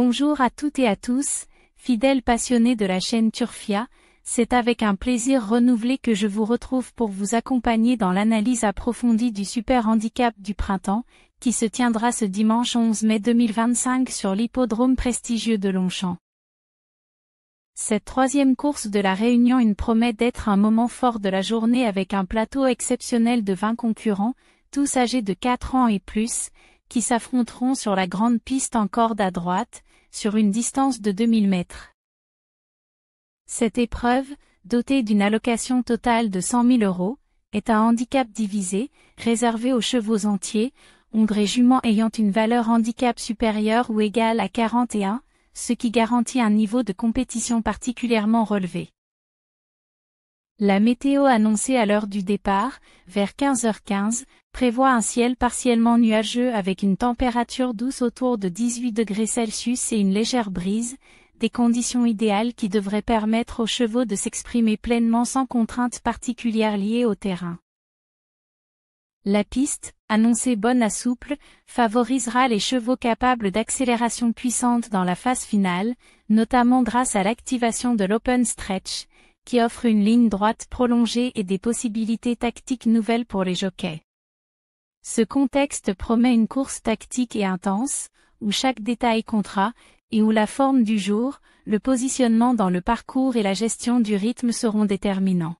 Bonjour à toutes et à tous, fidèles passionnés de la chaîne Turfia, c'est avec un plaisir renouvelé que je vous retrouve pour vous accompagner dans l'analyse approfondie du Super Handicap du printemps, qui se tiendra ce dimanche 11 mai 2025 sur l'hippodrome prestigieux de Longchamp. Cette troisième course de la Réunion 1 promet d'être un moment fort de la journée avec un plateau exceptionnel de 20 concurrents, tous âgés de 4 ans et plus, qui s'affronteront sur la grande piste en corde à droite, sur une distance de 2000 mètres. Cette épreuve, dotée d'une allocation totale de 100 000 €, est un handicap divisé, réservé aux chevaux entiers, hongres et juments ayant une valeur handicap supérieure ou égale à 41, ce qui garantit un niveau de compétition particulièrement relevé. La météo annoncée à l'heure du départ, vers 15h15, prévoit un ciel partiellement nuageux avec une température douce autour de 18 degrés Celsius et une légère brise, des conditions idéales qui devraient permettre aux chevaux de s'exprimer pleinement sans contraintes particulières liées au terrain. La piste, annoncée bonne à souple, favorisera les chevaux capables d'accélération puissante dans la phase finale, notamment grâce à l'activation de l'open stretch, qui offre une ligne droite prolongée et des possibilités tactiques nouvelles pour les jockeys. Ce contexte promet une course tactique et intense, où chaque détail comptera, et où la forme du jour, le positionnement dans le parcours et la gestion du rythme seront déterminants.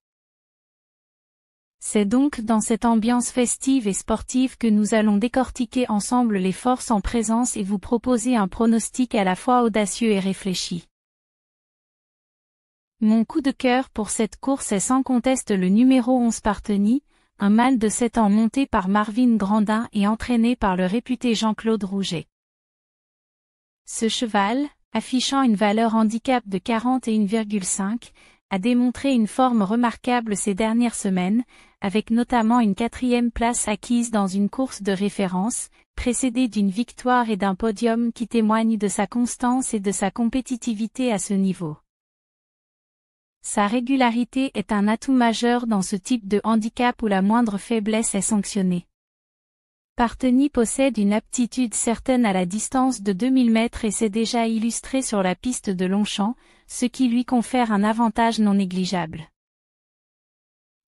C'est donc dans cette ambiance festive et sportive que nous allons décortiquer ensemble les forces en présence et vous proposer un pronostic à la fois audacieux et réfléchi. Mon coup de cœur pour cette course est sans conteste le numéro 11 Parteny, un mâle de 7 ans monté par Marvin Grandin et entraîné par le réputé Jean-Claude Rouget. Ce cheval, affichant une valeur handicap de 41,5, a démontré une forme remarquable ces dernières semaines, avec notamment une 4e place acquise dans une course de référence, précédée d'une victoire et d'un podium qui témoignent de sa constance et de sa compétitivité à ce niveau. Sa régularité est un atout majeur dans ce type de handicap où la moindre faiblesse est sanctionnée. Parteny possède une aptitude certaine à la distance de 2000 mètres et s'est déjà illustré sur la piste de Longchamp, ce qui lui confère un avantage non négligeable.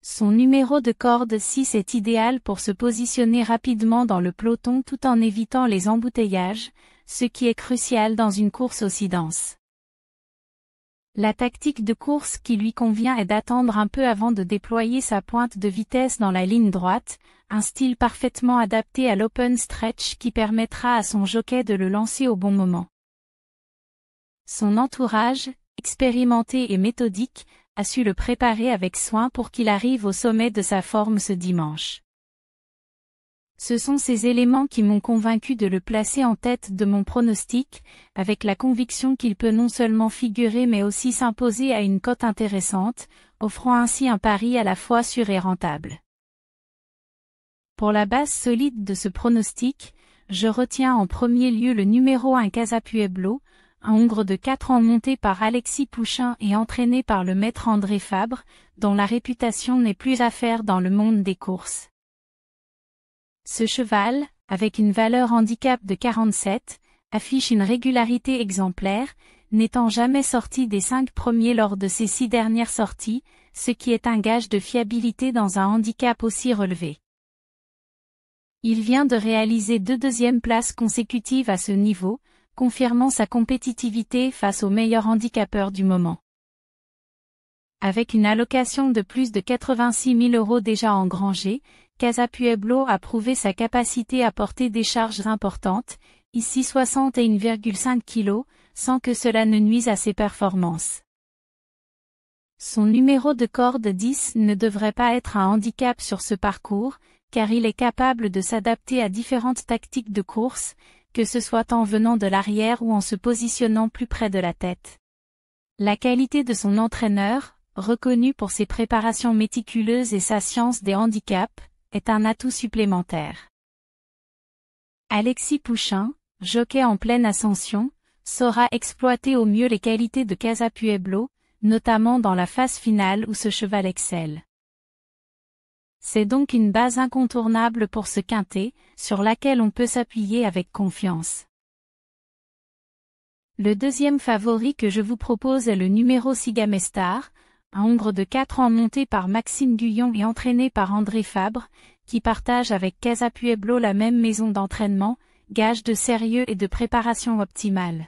Son numéro de corde 6 est idéal pour se positionner rapidement dans le peloton tout en évitant les embouteillages, ce qui est crucial dans une course aussi dense. La tactique de course qui lui convient est d'attendre un peu avant de déployer sa pointe de vitesse dans la ligne droite, un style parfaitement adapté à l'open stretch qui permettra à son jockey de le lancer au bon moment. Son entourage, expérimenté et méthodique, a su le préparer avec soin pour qu'il arrive au sommet de sa forme ce dimanche. Ce sont ces éléments qui m'ont convaincu de le placer en tête de mon pronostic, avec la conviction qu'il peut non seulement figurer mais aussi s'imposer à une cote intéressante, offrant ainsi un pari à la fois sûr et rentable. Pour la base solide de ce pronostic, je retiens en premier lieu le numéro 1 Casa Pueblo, un hongre de 4 ans monté par Alexis Pouchin et entraîné par le maître André Fabre, dont la réputation n'est plus à faire dans le monde des courses. Ce cheval, avec une valeur handicap de 47, affiche une régularité exemplaire, n'étant jamais sorti des 5 premiers lors de ses 6 dernières sorties, ce qui est un gage de fiabilité dans un handicap aussi relevé. Il vient de réaliser 2 deuxièmes places consécutives à ce niveau, confirmant sa compétitivité face aux meilleurs handicapeurs du moment. Avec une allocation de plus de 86 000 € déjà engrangée, Casa Pueblo a prouvé sa capacité à porter des charges importantes, ici 61,5 kg, sans que cela ne nuise à ses performances. Son numéro de corde 10 ne devrait pas être un handicap sur ce parcours, car il est capable de s'adapter à différentes tactiques de course, que ce soit en venant de l'arrière ou en se positionnant plus près de la tête. La qualité de son entraîneur, reconnu pour ses préparations méticuleuses et sa science des handicaps, est un atout supplémentaire. Alexis Pouchin, jockey en pleine ascension, saura exploiter au mieux les qualités de Casa Pueblo, notamment dans la phase finale où ce cheval excelle. C'est donc une base incontournable pour ce quintet, sur laquelle on peut s'appuyer avec confiance. Le deuxième favori que je vous propose est le numéro 6 Gamestar, un Hongre de 4 ans monté par Maxime Guyon et entraîné par André Fabre, qui partage avec Casa Pueblo la même maison d'entraînement, gage de sérieux et de préparation optimale.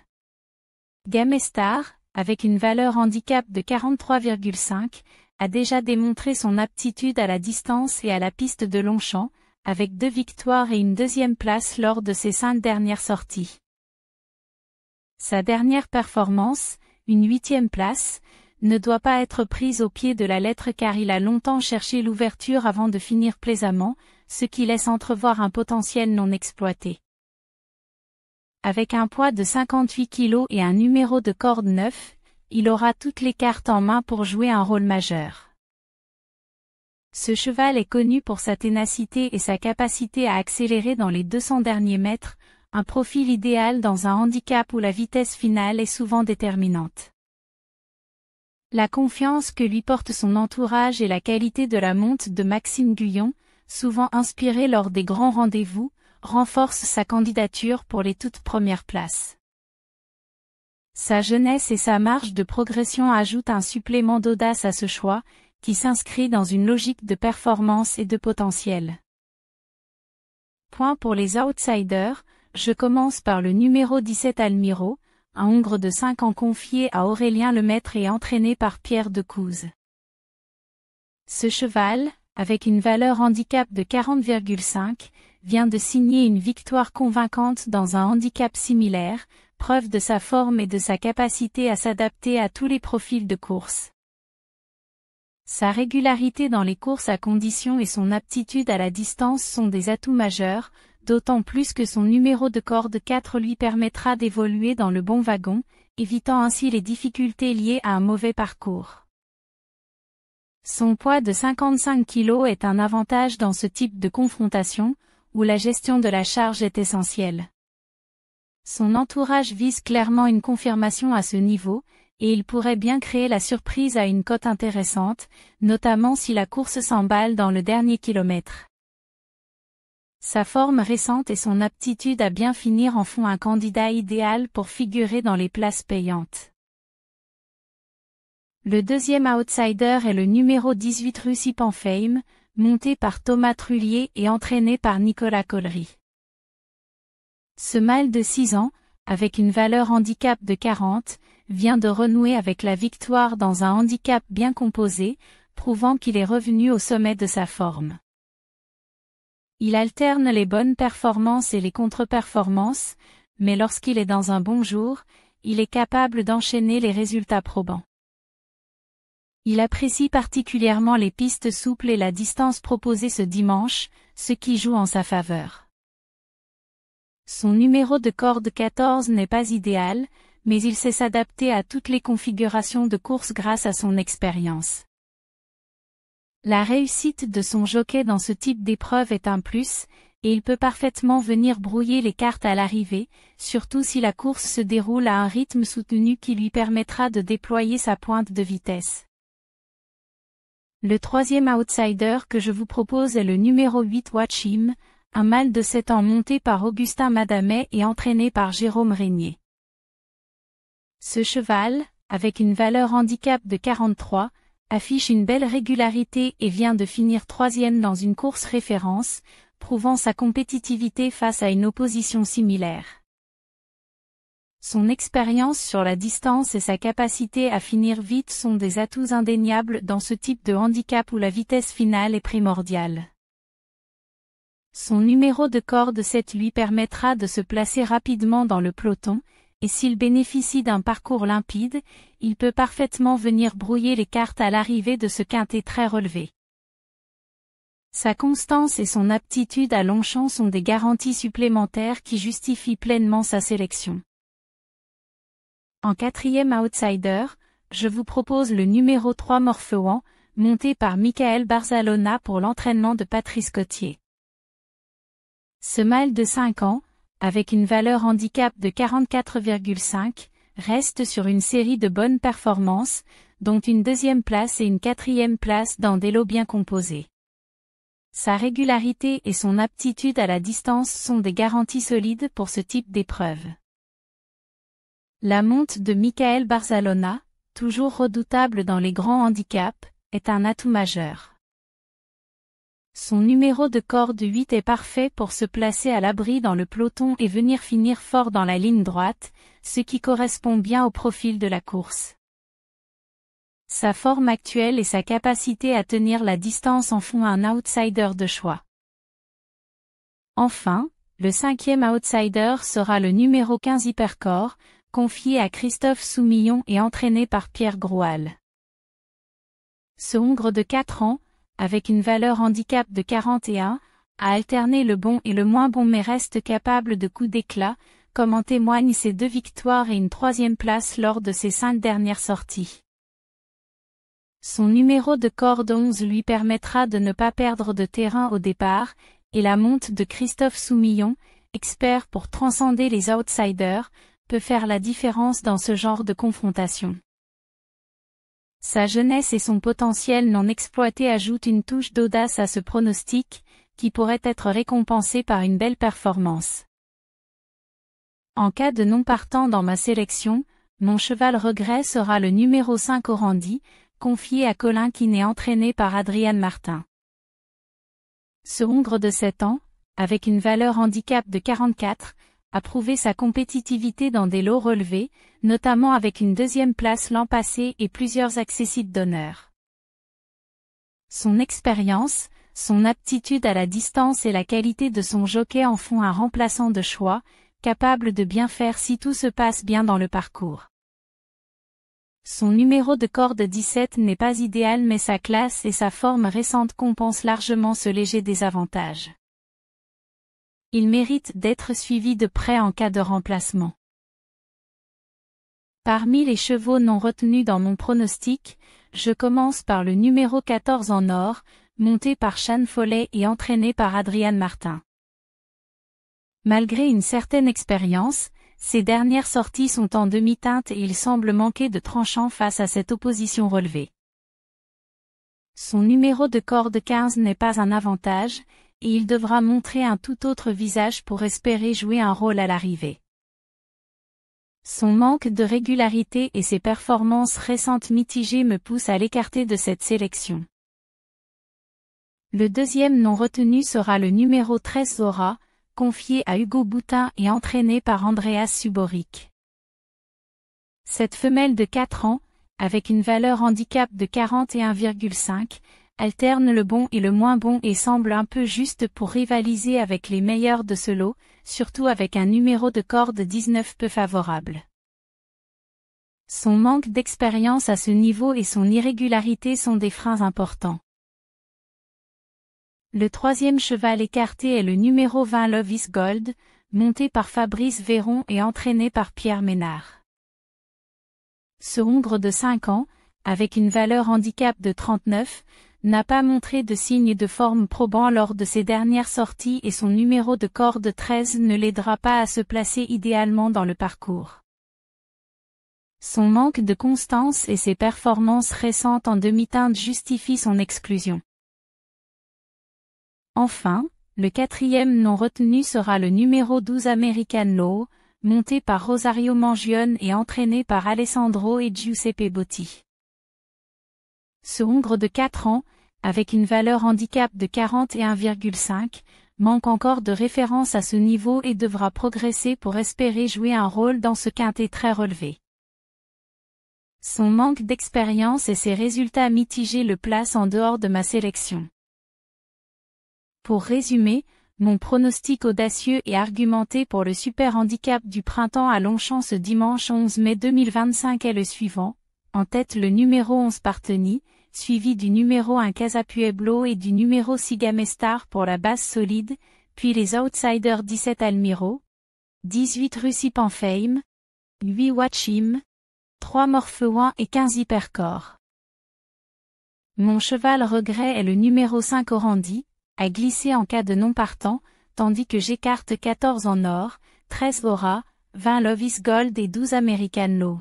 Gamestar, avec une valeur handicap de 43,5, a déjà démontré son aptitude à la distance et à la piste de Longchamp, avec 2 victoires et une deuxième place lors de ses 5 dernières sorties. Sa dernière performance, une 8e place, ne doit pas être prise au pied de la lettre car il a longtemps cherché l'ouverture avant de finir plaisamment, ce qui laisse entrevoir un potentiel non exploité. Avec un poids de 58 kg et un numéro de corde 9, il aura toutes les cartes en main pour jouer un rôle majeur. Ce cheval est connu pour sa ténacité et sa capacité à accélérer dans les 200 derniers mètres, un profil idéal dans un handicap où la vitesse finale est souvent déterminante. La confiance que lui porte son entourage et la qualité de la monte de Maxime Guyon, souvent inspirée lors des grands rendez-vous, renforcent sa candidature pour les toutes premières places. Sa jeunesse et sa marge de progression ajoutent un supplément d'audace à ce choix, qui s'inscrit dans une logique de performance et de potentiel. Point pour les outsiders, je commence par le numéro 17 Almiro, un Hongre de 5 ans confié à Aurélien Lemaître et entraîné par Pierre Decouze. Ce cheval, avec une valeur handicap de 40,5, vient de signer une victoire convaincante dans un handicap similaire, preuve de sa forme et de sa capacité à s'adapter à tous les profils de course. Sa régularité dans les courses à condition et son aptitude à la distance sont des atouts majeurs, d'autant plus que son numéro de corde 4 lui permettra d'évoluer dans le bon wagon, évitant ainsi les difficultés liées à un mauvais parcours. Son poids de 55 kg est un avantage dans ce type de confrontation, où la gestion de la charge est essentielle. Son entourage vise clairement une confirmation à ce niveau, et il pourrait bien créer la surprise à une cote intéressante, notamment si la course s'emballe dans le dernier kilomètre. Sa forme récente et son aptitude à bien finir en font un candidat idéal pour figurer dans les places payantes. Le deuxième outsider est le numéro 18 Russie Panfame, monté par Thomas Trullier et entraîné par Nicolas Collery. Ce mâle de 6 ans, avec une valeur handicap de 40, vient de renouer avec la victoire dans un handicap bien composé, prouvant qu'il est revenu au sommet de sa forme. Il alterne les bonnes performances et les contre-performances, mais lorsqu'il est dans un bon jour, il est capable d'enchaîner les résultats probants. Il apprécie particulièrement les pistes souples et la distance proposée ce dimanche, ce qui joue en sa faveur. Son numéro de corde 14 n'est pas idéal, mais il sait s'adapter à toutes les configurations de course grâce à son expérience. La réussite de son jockey dans ce type d'épreuve est un plus, et il peut parfaitement venir brouiller les cartes à l'arrivée, surtout si la course se déroule à un rythme soutenu qui lui permettra de déployer sa pointe de vitesse. Le troisième outsider que je vous propose est le numéro 8 Watchim, un mâle de 7 ans monté par Augustin Madamet et entraîné par Jérôme Régnier. Ce cheval, avec une valeur handicap de 43, affiche une belle régularité et vient de finir 3e dans une course référence, prouvant sa compétitivité face à une opposition similaire. Son expérience sur la distance et sa capacité à finir vite sont des atouts indéniables dans ce type de handicap où la vitesse finale est primordiale. Son numéro de corde 7 lui permettra de se placer rapidement dans le peloton, et s'il bénéficie d'un parcours limpide, il peut parfaitement venir brouiller les cartes à l'arrivée de ce quintet très relevé. Sa constance et son aptitude à Longchamp sont des garanties supplémentaires qui justifient pleinement sa sélection. En quatrième outsider, je vous propose le numéro 3 Morfeuan, monté par Michael Barzalona pour l'entraînement de Patrice Cottier. Ce mâle de 5 ans, avec une valeur handicap de 44,5, reste sur une série de bonnes performances, dont une 2e place et une 4e place dans des lots bien composés. Sa régularité et son aptitude à la distance sont des garanties solides pour ce type d'épreuve. La monte de Michael Barzalona, toujours redoutable dans les grands handicaps, est un atout majeur. Son numéro de corde 8 est parfait pour se placer à l'abri dans le peloton et venir finir fort dans la ligne droite, ce qui correspond bien au profil de la course. Sa forme actuelle et sa capacité à tenir la distance en font un outsider de choix. Enfin, le 5e outsider sera le numéro 15 Hypercore, confié à Christophe Soumillon et entraîné par Pierre Groual. Ce Hongre de 4 ans, avec une valeur handicap de 41, a alterné le bon et le moins bon mais reste capable de coups d'éclat, comme en témoignent ses 2 victoires et une 3e place lors de ses 5 dernières sorties. Son numéro de corde 11 lui permettra de ne pas perdre de terrain au départ, et la monte de Christophe Soumillon, expert pour transcender les outsiders, peut faire la différence dans ce genre de confrontation. Sa jeunesse et son potentiel non exploité ajoutent une touche d'audace à ce pronostic, qui pourrait être récompensé par une belle performance. En cas de non partant dans ma sélection, mon cheval regret sera le numéro 5 Orandi, confié à Colin Keane et entraîné par Adrian Martin. Ce Hongre de 7 ans, avec une valeur handicap de 44, a prouvé sa compétitivité dans des lots relevés, notamment avec une 2e place l'an passé et plusieurs accessites d'honneur. Son expérience, son aptitude à la distance et la qualité de son jockey en font un remplaçant de choix, capable de bien faire si tout se passe bien dans le parcours. Son numéro de corde 17 n'est pas idéal mais sa classe et sa forme récente compensent largement ce léger désavantage. Il mérite d'être suivi de près en cas de remplacement. Parmi les chevaux non retenus dans mon pronostic, je commence par le numéro 14 en or, monté par Sean Foley et entraîné par Adrian Martin. Malgré une certaine expérience, ses dernières sorties sont en demi-teinte et il semble manquer de tranchant face à cette opposition relevée. Son numéro de corde 15 n'est pas un avantage, et il devra montrer un tout autre visage pour espérer jouer un rôle à l'arrivée. Son manque de régularité et ses performances récentes mitigées me poussent à l'écarter de cette sélection. Le 2e non retenu sera le numéro 13 Zora, confié à Hugo Boutin et entraîné par Andreas Suboric. Cette femelle de 4 ans, avec une valeur handicap de 41,5, alterne le bon et le moins bon et semble un peu juste pour rivaliser avec les meilleurs de ce lot, surtout avec un numéro de corde 19 peu favorable. Son manque d'expérience à ce niveau et son irrégularité sont des freins importants. Le 3e cheval écarté est le numéro 20 Love is Gold, monté par Fabrice Véron et entraîné par Pierre Ménard. Ce Hongre de 5 ans, avec une valeur handicap de 39, n'a pas montré de signe de forme probant lors de ses dernières sorties et son numéro de corde 13 ne l'aidera pas à se placer idéalement dans le parcours. Son manque de constance et ses performances récentes en demi-teinte justifient son exclusion. Enfin, le 4e non retenu sera le numéro 12 American Law, monté par Rosario Mangione et entraîné par Alessandro et Giuseppe Botti. Ce Hongre de 4 ans, avec une valeur handicap de 41,5, manque encore de référence à ce niveau et devra progresser pour espérer jouer un rôle dans ce quintet très relevé. Son manque d'expérience et ses résultats mitigés le placent en dehors de ma sélection. Pour résumer, mon pronostic audacieux et argumenté pour le super handicap du printemps à Longchamp ce dimanche 11 mai 2025 est le suivant. En tête le numéro 11 Parteni, suivi du numéro 1 Casa Pueblo et du numéro 6 Gamestar pour la base solide, puis les outsiders 17 Almiro, 18 Russie Panfame, 8 Watchim, 3 Morpheuin et 15 Hypercore. Mon cheval regret est le numéro 5 Orandi, à glisser en cas de non partant, tandis que j'écarte 14 en or, 13 Aura, 20 Love is Gold et 12 American Law.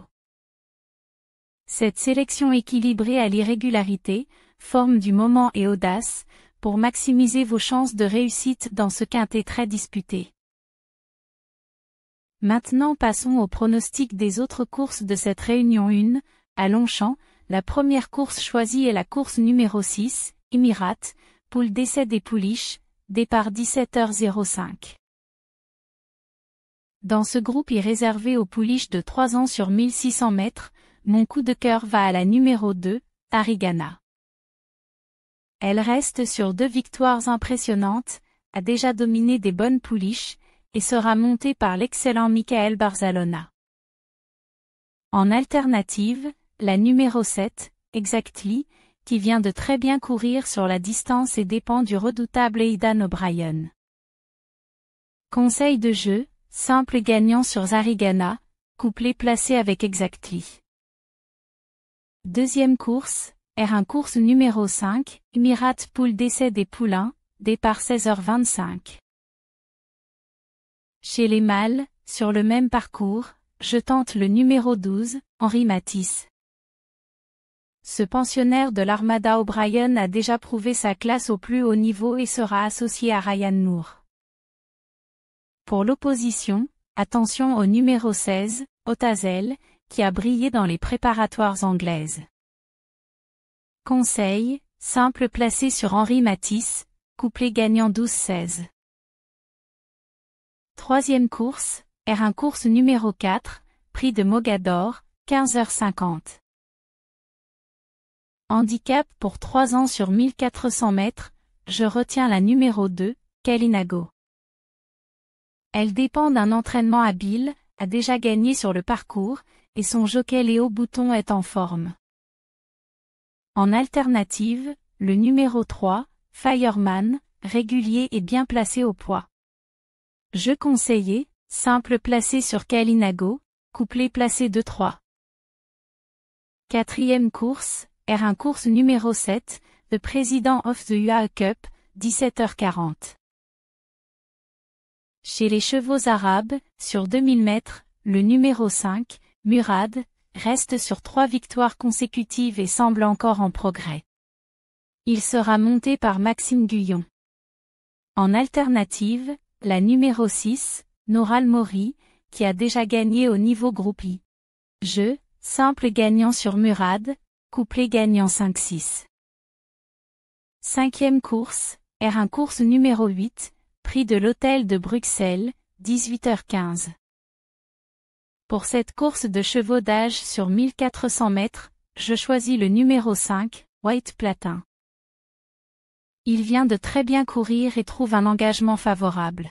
Cette sélection équilibrée à l'irrégularité, forme du moment et audace, pour maximiser vos chances de réussite dans ce quintet très disputé. Maintenant passons au pronostic des autres courses de cette réunion 1, à Longchamp. La première course choisie est la course numéro 6, Émirate, poule d'essai des pouliches, départ 17h05. Dans ce groupe réservé aux pouliches de 3 ans sur 1600 mètres, mon coup de cœur va à la numéro 2, Arigana. Elle reste sur 2 victoires impressionnantes, a déjà dominé des bonnes pouliches, et sera montée par l'excellent Michael Barzalona. En alternative, la numéro 7, Exactly, qui vient de très bien courir sur la distance et dépend du redoutable Aidan O'Brien. Conseil de jeu, simple gagnant sur Zarigana, couplet placé avec Exactly. Deuxième course, R1 course numéro 5, Émirate poule d'essai des poulains, départ 16h25. Chez les mâles, sur le même parcours, je tente le numéro 12, Henri Matisse. Ce pensionnaire de l'Armada O'Brien a déjà prouvé sa classe au plus haut niveau et sera associé à Ryan Moore. Pour l'opposition, attention au numéro 16, Otazel, qui a brillé dans les préparatoires anglaises. Conseil, simple placé sur Henri Matisse, couplet gagnant 12-16. Troisième course, R1 course numéro 4, prix de Mogador, 15h50. Handicap pour 3 ans sur 1400 mètres, je retiens la numéro 2, Kalinago. Elle dépend d'un entraînement habile, a déjà gagné sur le parcours, et son jockey Léo Bouton est en forme. En alternative, le numéro 3, Fireman, régulier et bien placé au poids. Jeu conseillé, simple placé sur Kalinago, couplet placé 2-3. Quatrième course, R1 course numéro 7, The President of the UAE Cup, 17h40. Chez les chevaux arabes, sur 2000 mètres, le numéro 5, Murad, reste sur 3 victoires consécutives et semble encore en progrès. Il sera monté par Maxime Guyon. En alternative, la numéro 6, Noral Mori, qui a déjà gagné au niveau groupe I. Jeu, simple gagnant sur Murad, couplet gagnant 5-6. Cinquième course, R1 course numéro 8, prix de l'Hôtel de Bruxelles, 18h15. Pour cette course de chevaux d'âge sur 1400 mètres, je choisis le numéro 5, White Platin. Il vient de très bien courir et trouve un engagement favorable.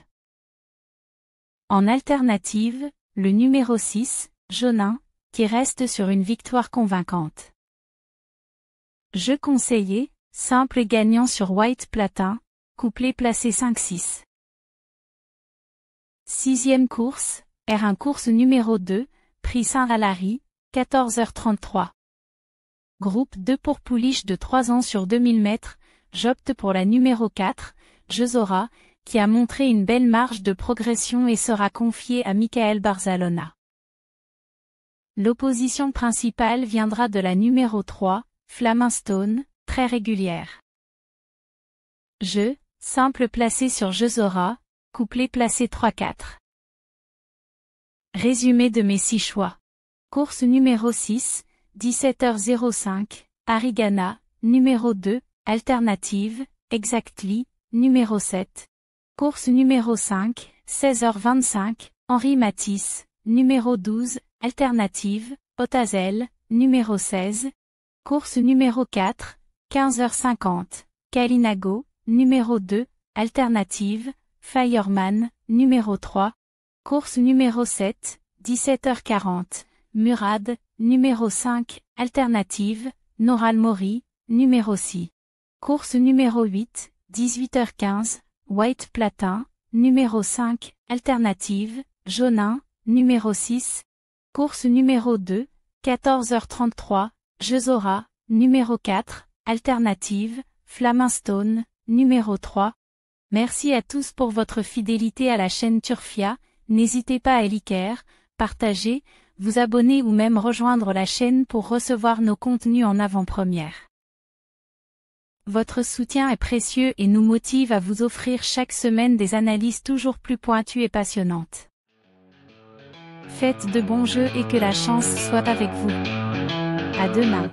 En alternative, le numéro 6, Jonin, qui reste sur une victoire convaincante. Jeu conseillé, simple gagnant sur White Platin, couplet placé 5-6. Sixième course, R1 course numéro 2, prix Saint-Alary, 14h33. Groupe 2 pour pouliches de 3 ans sur 2000 mètres, j'opte pour la numéro 4, Jezora, qui a montré une belle marge de progression et sera confiée à Michael Barzalona. L'opposition principale viendra de la numéro 3, Flamingstone, très régulière. Jeu, simple placé sur Jezora, couplet placé 3-4. Résumé de mes 6 choix. Course numéro 6, 17h05, Arigana, numéro 2, Alternative, Exactly, numéro 7. Course numéro 5, 16h25, Henri Matisse, numéro 12, Alternative, Otazel, numéro 16. Course numéro 4, 15h50, Kalinago, numéro 2, Alternative, Fireman, numéro 3. Course numéro 7, 17h40, Murad, numéro 5, Alternative, Noral Mori, numéro 6. Course numéro 8, 18h15, White Platin, numéro 5, Alternative, Jonin, numéro 6. Course numéro 2, 14h33, Jezora, numéro 4, Alternative, Flamingstone, numéro 3. Merci à tous pour votre fidélité à la chaîne Turfia, n'hésitez pas à liker, partager, vous abonner ou même rejoindre la chaîne pour recevoir nos contenus en avant-première. Votre soutien est précieux et nous motive à vous offrir chaque semaine des analyses toujours plus pointues et passionnantes. Faites de bons jeux et que la chance soit avec vous. À demain.